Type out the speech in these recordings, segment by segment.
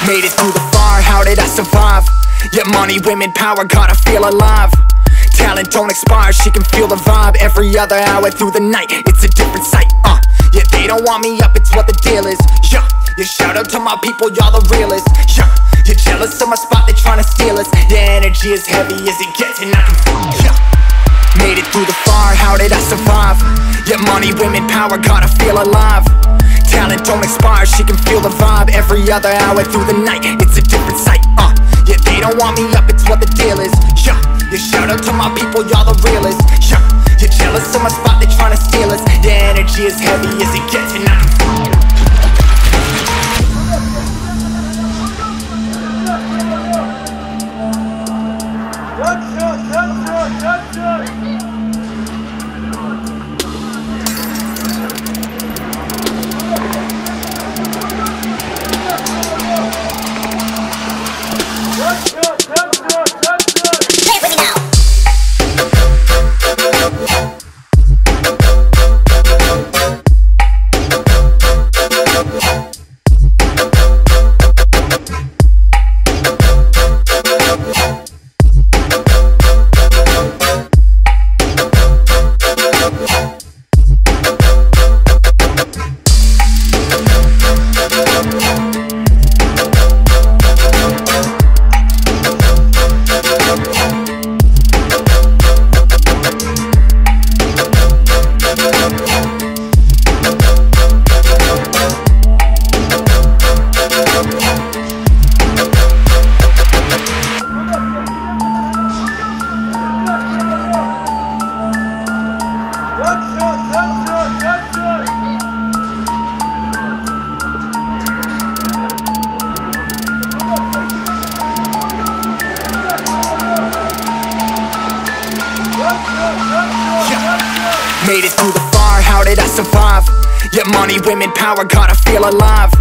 Made it through the fire, how did I survive? Yeah, money, women, power, gotta feel alive. Talent don't expire, she can feel the vibe. Every other hour through the night, it's a different sight. Yeah, they don't want me up, it's what the deal is. Yeah, shout out to my people, y'all the realest. Yeah, you're jealous of my spot, they tryna steal us. Yeah, energy is heavy as it gets and I can feel it. Yeah, made it through the fire, how did I survive? Yeah, money, women, power, gotta feel alive. Talent don't expire, she can feel the vibe. Every other hour through the night, it's a different sight. Yeah, they don't want me up, it's what the deal is. Yeah, shout out to my people, y'all the realest. Yeah, you're jealous of my spot, they tryna steal us. Yeah, energy is heavy as it gets and I can feel it. Made it through the fire, how did I survive? Yeah, money, women, power, gotta feel alive.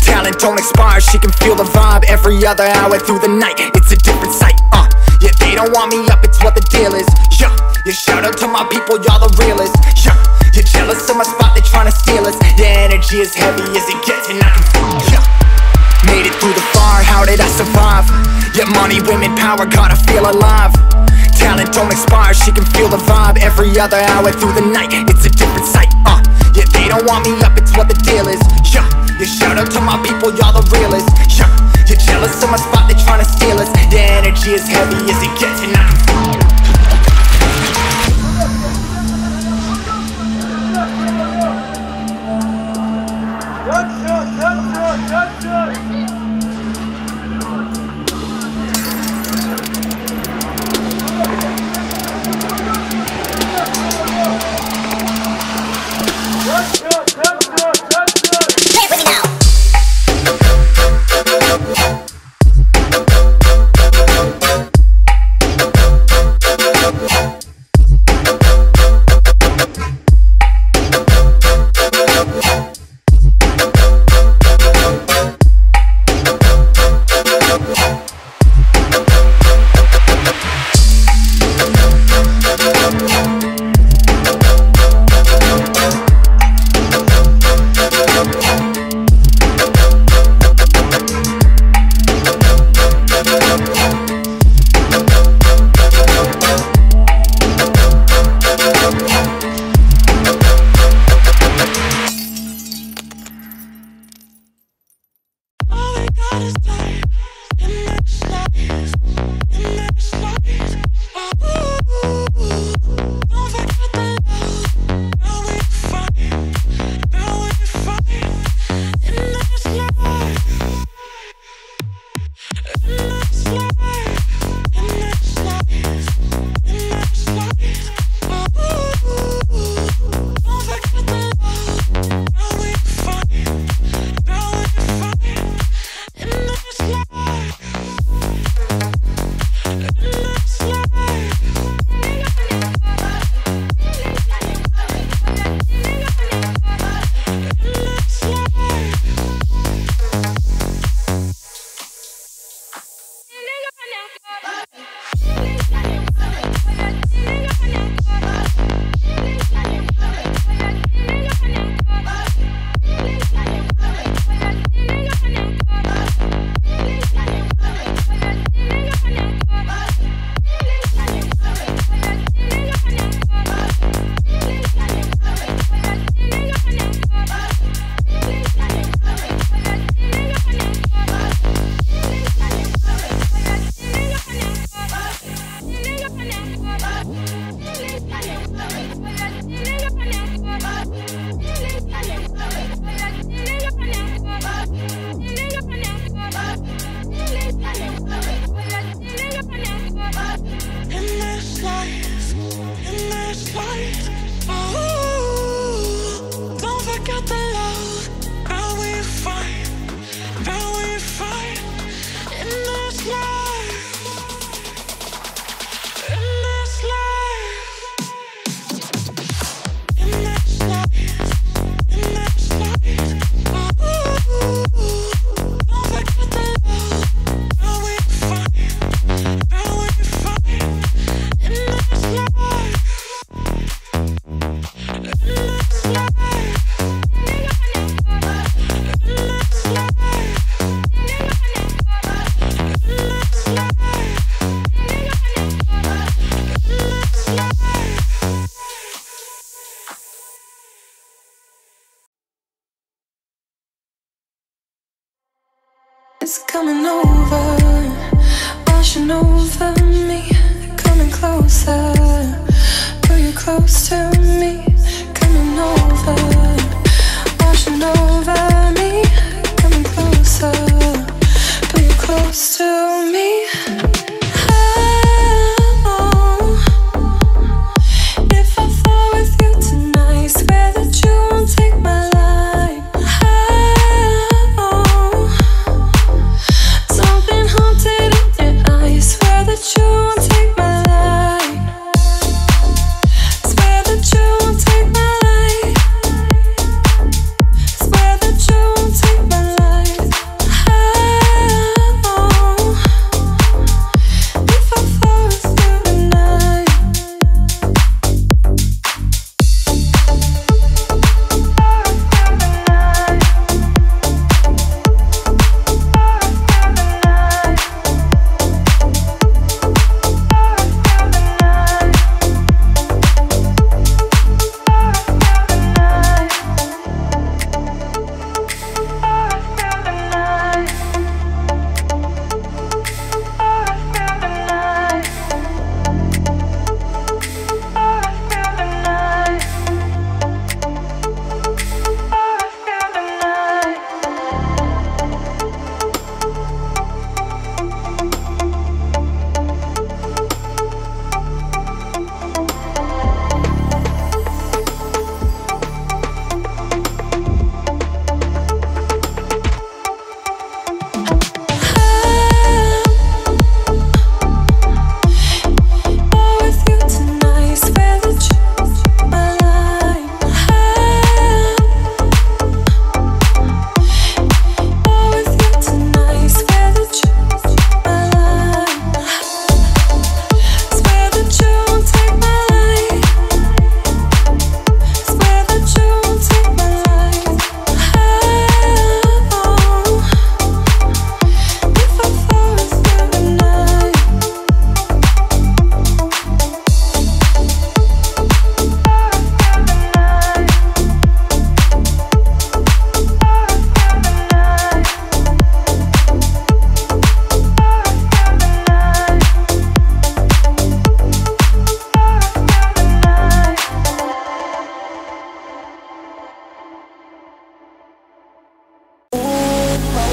Talent don't expire, she can feel the vibe. Every other hour through the night, it's a different sight. Yeah, they don't want me up, it's what the deal is. Yeah, shout out to my people, y'all the realest. Yeah, you're jealous of my spot, they tryna steal us. Yeah, energy is heavy as it gets and I can feel it. Yeah, made it through the fire, how did I survive? Yeah, money, women, power, gotta feel alive. Talent don't expire, she can feel the vibe. Every other hour through the night, it's a different sight. Yeah, they don't want me up, it's what the deal is. Yeah, shout out to my people, y'all the realest. Yeah, you're jealous of my spot, they tryna steal us. Yeah, energy is heavy as it gets and I can feel it. It's coming over, washing over me, coming closer, pull you close to me, coming over, washing over me, coming closer, pull you close to me.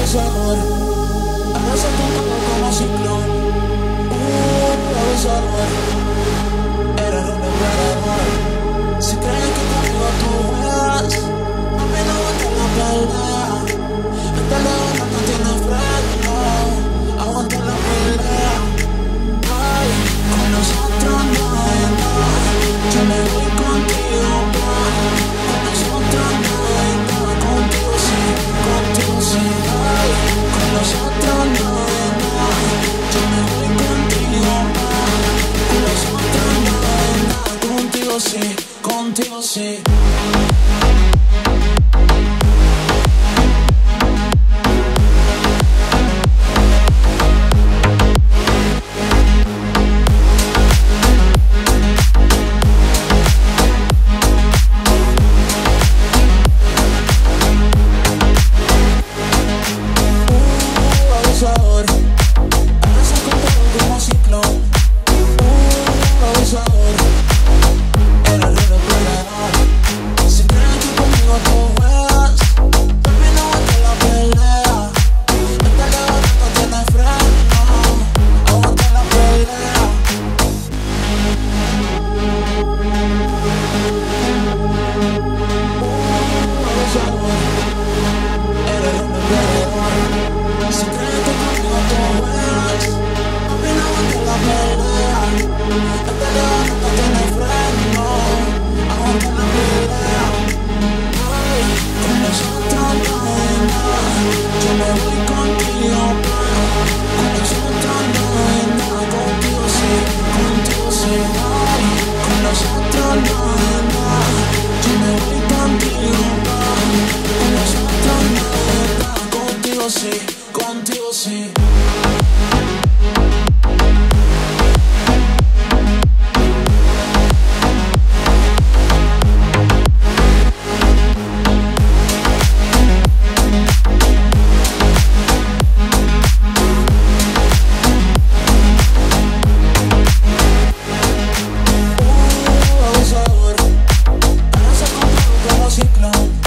abusador, arrasa con todo como ciclón. Abusador, eres un depredador. Si crees que conmigo tú juegas, a mí no aguanta la pelea. Esta leona no tiene freno, aguanta la pelea. Ay, con nosotros no hay nada, yo me voy contigo, boy. Con nosotros no hay nada, contigo sí, contigo sí. Ay, con nosotros no hay nada, yo me voy contigo, boy. Con nosotros no hay nada, contigo sí, contigo sí. Abusador, arrasa con todo como ciclón. Abusador, eres un depredador. Si crees sí, contigo sí. Abusador, arrasa con todo como ciclón.